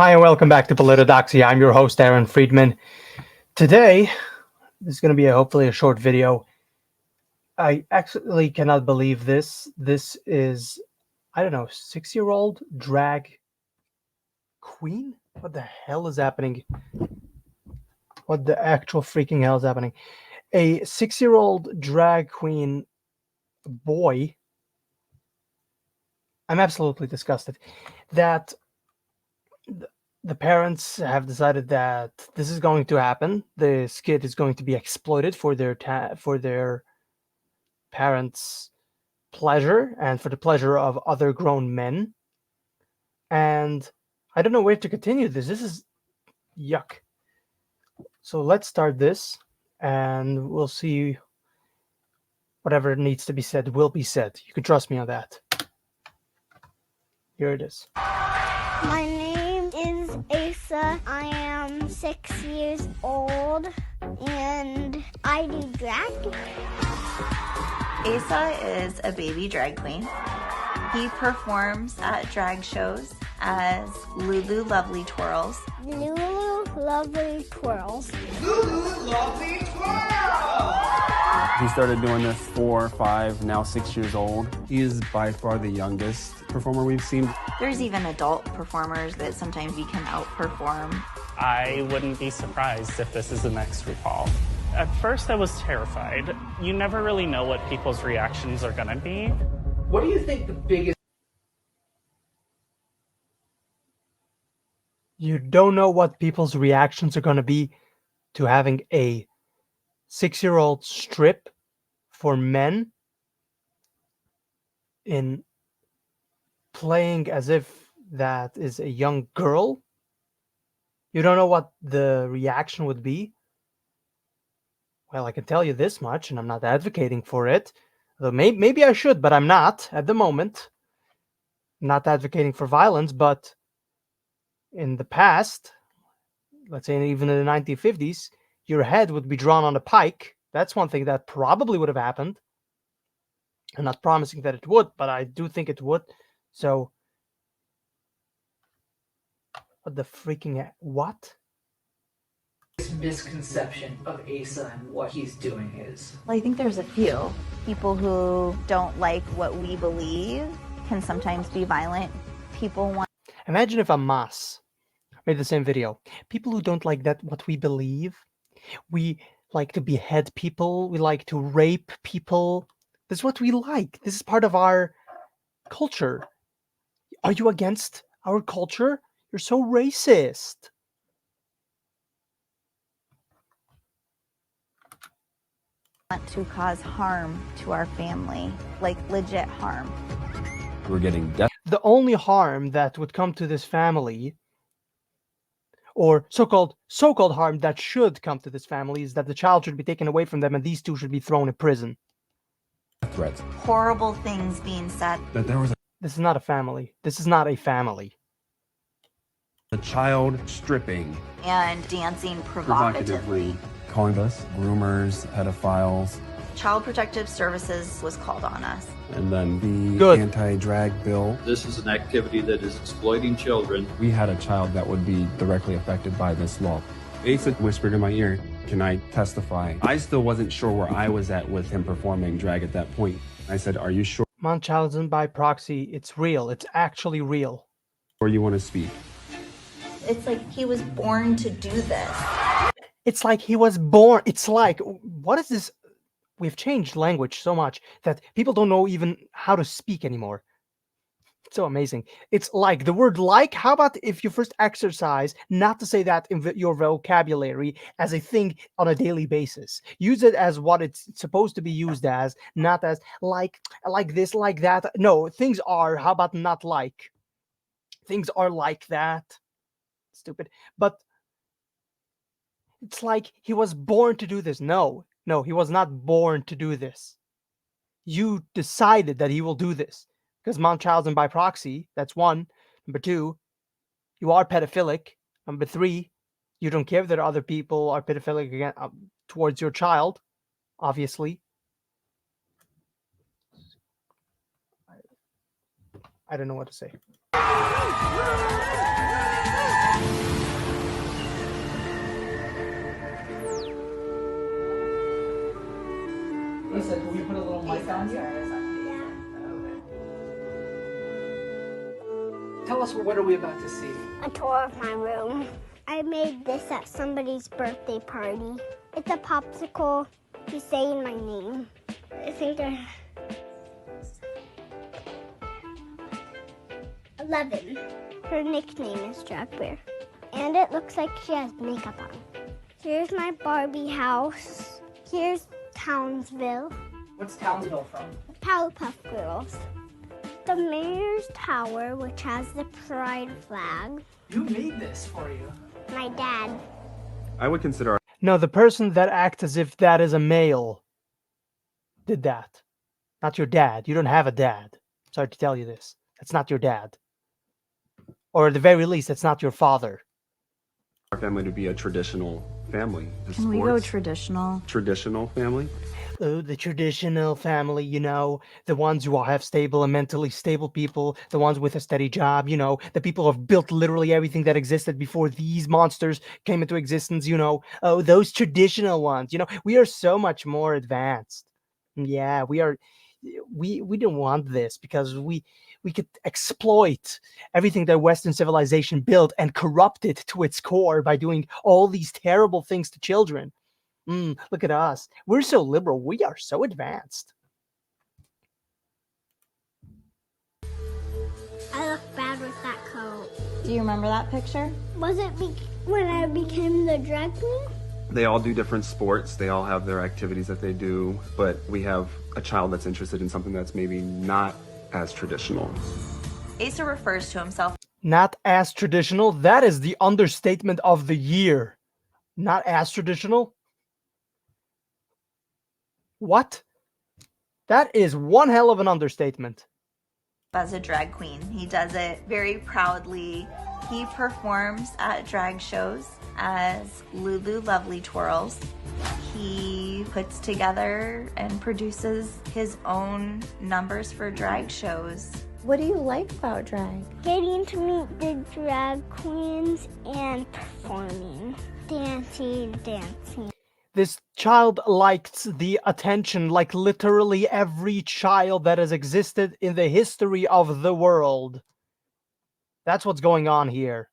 Hi, and welcome back to Politidoxy. I'm your host, Aaron Friedman. Today, this is going to be hopefully a short video. I actually cannot believe this. This is, I don't know, 6-year-old drag queen? What the hell is happening? What the actual freaking hell is happening? A 6-year-old drag queen boy. I'm absolutely disgusted that the parents have decided that this is going to happen. This kid is going to be exploited for their parents' pleasure and for the pleasure of other grown men. And I don't know where to continue this. This is yuck. So let's start this, and we'll see. Whatever needs to be said will be said. You can trust me on that. Here it is. My name is Asa. I am 6 years old and I do drag. Asa is a baby drag queen. He performs at drag shows as Lulu Lovely Twirls. Lulu Lovely Twirls. Lulu Lovely Twirls! He started doing this 4, 5, now 6 years old. He is by far the youngest performer we've seen. There's even adult performers that sometimes we can outperform. I wouldn't be surprised if this is the next RuPaul. At first I was terrified. You never really know what people's reactions are gonna be. What do you think the biggest... You don't know what people's reactions are going to be to having a 6-year-old strip for men in playing as if that is a young girl. You don't know what the reaction would be. Well, I can tell you this much, and I'm not advocating for it. Though maybe I should, but I'm not at the moment. I'm not advocating for violence, but in the past, let's say even in the 1950s, your head would be drawn on a pike. That's one thing that probably would have happened. I'm not promising that it would, but I do think it would. So, what the freaking what? misconception of Asa and what he's doing is? Well, I think there's a few. People who don't like what we believe can sometimes be violent. People want... Imagine if a mass made the same video. People who don't like that what we believe. We like to behead people. We like to rape people. This is what we like. This is part of our culture. Are you against our culture? You're so racist. want to cause harm to our family, like legit harm. We're getting death. The only harm that would come to this family, or so-called harm that should come to this family, is that the child should be taken away from them and these two should be thrown in prison. Threats. Horrible things being said. That there was This is not a family. This is not a family. a child stripping, And dancing provocatively, provocatively. calling us groomers, pedophiles, Child Protective Services was called on us. and then the Good. anti-drag bill. This is an activity that is exploiting children. We had a child that would be directly affected by this law. Asa whispered in my ear, "Can I testify?" I still wasn't sure where I was at with him performing drag at that point. I said, "Are you sure Munchausen by proxy, it's real. It's actually real. you want to speak?" It's like he was born to do this. It's like he was born. It's like, what is this? We've changed language so much that people don't know even how to speak anymore. It's so amazing. It's like the word like. How about if you first exercise not to say that in your vocabulary as a thing on a daily basis? Use it as what it's supposed to be used as, not as like this, like that. No, things are. How about not like? Things are like that. Stupid. But it's like he was born to do this. No, he was not born to do this. You decided that he will do this because Munchausen by proxy. That's one. Number two, you are pedophilic. Number three, you don't care that other people are pedophilic again towards your child. Obviously, I don't know what to say. tell us what are we about to see? A tour of my room. I made this at somebody's birthday party. It's a popsicle. He's saying my name. I think 11. Her nickname is Drag Bear. And it looks like she has makeup on. Here's my Barbie house. Here's Townsville. What's Townsville from? Powerpuff Girls. The mayor's tower, which has the pride flag. You made this for you. My dad. I would consider No, the person that acts as if that is a male did that. Not your dad. You don't have a dad. Sorry to tell you this. That's not your dad. Or at the very least, it's not your father. our family to be a traditional family. Can we go traditional? Traditional family? Oh, the traditional family, you know, the ones who have stable and mentally stable people, the ones with a steady job, you know, the people who have built literally everything that existed before these monsters came into existence, you know. Oh, those traditional ones, you know, we are so much more advanced. Yeah, we are. We don't want this because we could exploit everything that Western civilization built and corrupt it to its core by doing all these terrible things to children. Look at us. We're so liberal. We are so advanced. I look bad with that coat. Do you remember that picture? Was it when I became the drag queen? They all do different sports. They all have their activities that they do, but we have a child that's interested in something that's maybe not as traditional. Asa refers to himself Not as traditional. That is the understatement of the year. Not as traditional. What? That is one hell of an understatement. as a drag queen. He does it very proudly. He performs at drag shows as Lulu Lovely Twirls. He puts together and produces his own numbers for drag shows. What do you like about drag? Getting to meet the drag queens and performing. Dancing. This child likes the attention like literally every child that has existed in the history of the world. That's what's going on here.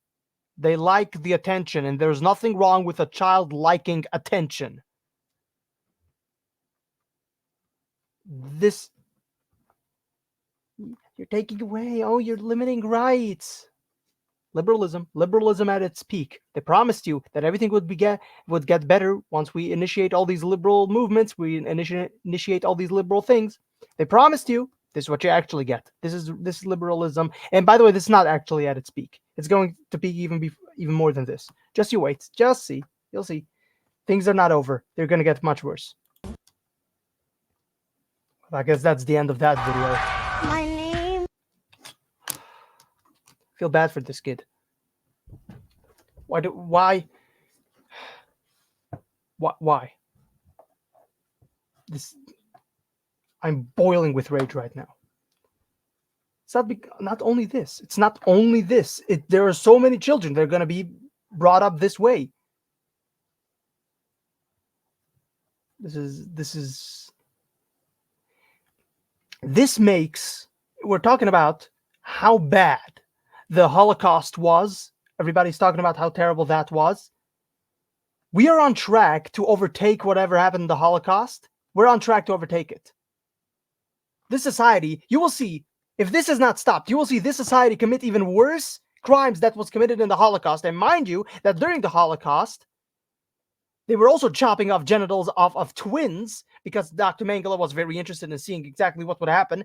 They like the attention, and there's nothing wrong with a child liking attention. This... You're taking away. Oh, you're limiting rights. Liberalism at its peak. They promised you that everything would get better once we initiate all these liberal movements. We initiate all these liberal things. They promised you. This is what you actually get. This is liberalism. And by the way, this is not actually at its peak. It's going to peak even more than this. Just you wait. Just see. You'll see. Things are not over. They're going to get much worse. I guess that's the end of that video. My name. Feel bad for this kid. Why? This... I'm boiling with rage right now. It's not only this. It's not only this. There are so many children that are going to be brought up this way. This makes... We're talking about how bad the Holocaust was. Everybody's talking about how terrible that was. We are on track to overtake whatever happened in the Holocaust. We're on track to overtake it. This society, you will see, if this is not stopped, you will see this society commit even worse crimes that was committed in the Holocaust. And mind you, that during the Holocaust, they were also chopping off genitals of twins, because Dr. Mengele was very interested in seeing exactly what would happen.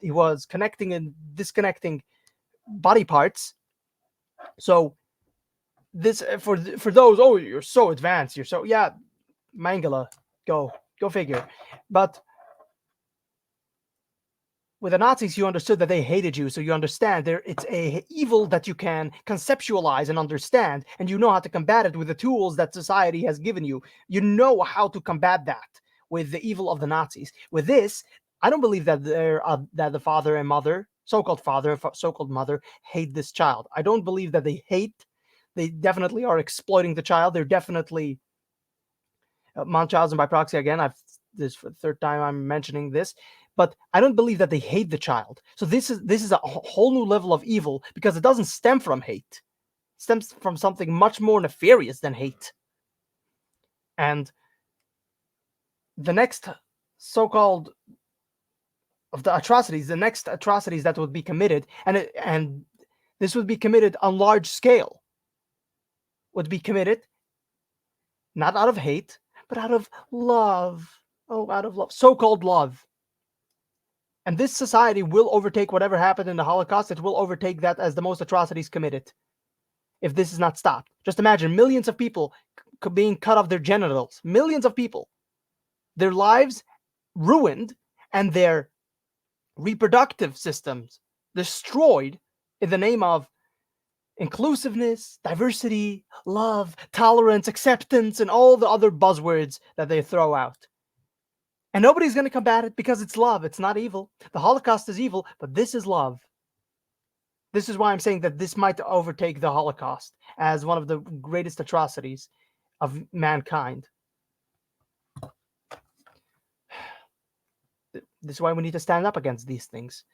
He was connecting and disconnecting body parts. So this for those, oh, you're so advanced, you're so, yeah, Mengele, go figure. But with the Nazis, you understood that they hated you, so you understand it's a evil that you can conceptualize and understand, and you know how to combat it with the tools that society has given you. You know how to combat that with the evil of the Nazis. With this, I don't believe that that the father and mother, so-called father and so-called mother, hate this child. I don't believe that they hate. They definitely are exploiting the child. They're definitely Munchausen by proxy again. This for the third time I'm mentioning this. But I don't believe that they hate the child. So this is a whole new level of evil, because it doesn't stem from hate. It stems from something much more nefarious than hate. And the next so-called of the atrocities, the next atrocities that would be committed, and this would be committed on large scale, would be committed not out of hate, but out of love. Oh, out of love, so-called love. And this society will overtake whatever happened in the Holocaust. It will overtake that as the most atrocities committed, if this is not stopped. Just imagine millions of people being cut off their genitals, millions of people, their lives ruined, and their reproductive systems destroyed in the name of inclusiveness, diversity, love, tolerance, acceptance, and all the other buzzwords that they throw out. And nobody's going to combat it, because it's love. It's not evil. The Holocaust is evil, but this is love. This is why I'm saying that this might overtake the Holocaust as one of the greatest atrocities of mankind. This is why we need to stand up against these things.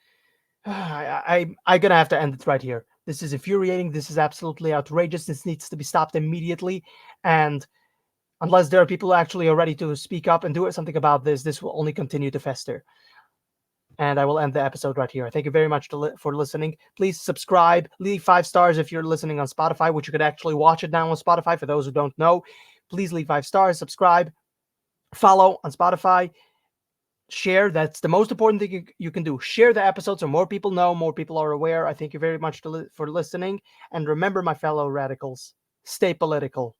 I'm gonna have to end it right here. This is infuriating. This is absolutely outrageous. This needs to be stopped immediately. And unless there are people who actually are ready to speak up and do something about this, this will only continue to fester. And I will end the episode right here. Thank you very much for listening. Please subscribe, leave 5 stars if you're listening on Spotify, which you could actually watch it now on Spotify. For those who don't know, please leave 5 stars, subscribe, follow on Spotify, share. That's the most important thing you can do. Share the episode so more people know, more people are aware. I thank you very much for listening. And remember, my fellow radicals, stay political.